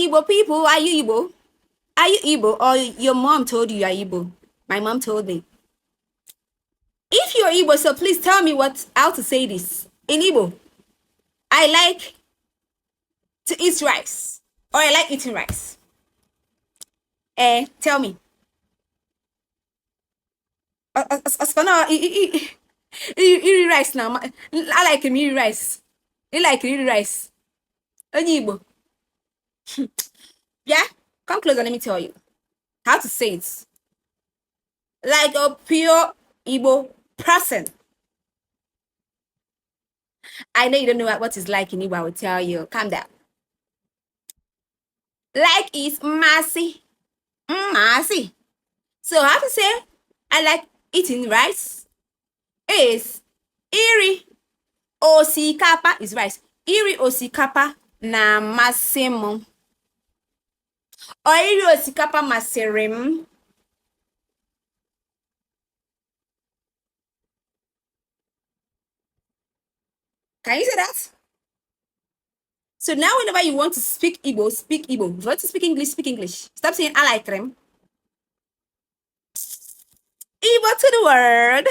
Igbo people, are you Igbo? Are you Igbo or your mom told you are Igbo? My mom told me. If you're Igbo, so please tell me how to say this. In Igbo, I like to eat rice or I like eating rice. Tell me. Eat rice now. I like him eat rice. You like eat rice. Only Igbo. Yeah, come closer. Let me tell you how to say it. Like a pure Igbo person. I know you don't know what it's like in Igbo. I will tell you. Calm down. Like is masi. Masi. So how to say I like eating rice is iri osikapa is rice. Iri osikapa na masị or iri osikapa masịrị. Can you say that? So now whenever you want to speak Igbo, speak Igbo. If you want to speak English, speak English. Stop saying I like them. Igbo to the world.